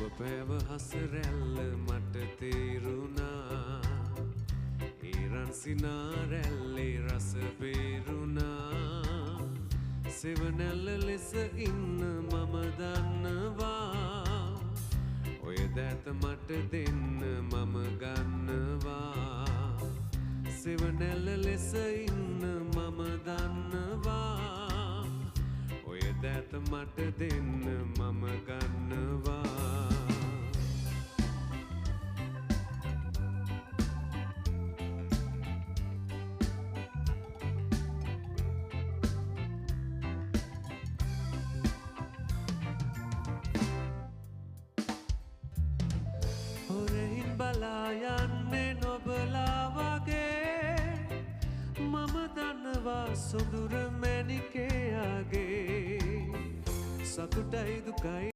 පෑව හසරැල්ල මට තේරුණා ඒ රන්සිනා රැල්ලේ රස පේරුණා සෙවනැල්ල ලෙස ඉන්න මම දන්නවා ඔය දැත මට දෙන්න මම ගන්නවා සෙවනැල්ල ලෙස ඉන්න මම දන්නවා ඔය දැත මට දෙන්න මම ගන්නවා හොරෙන් බලා යන්නේ නොබලා වගේ මම දන්නවා සොඳුර මැණිකේ ආගේ සතුටයි දුකයි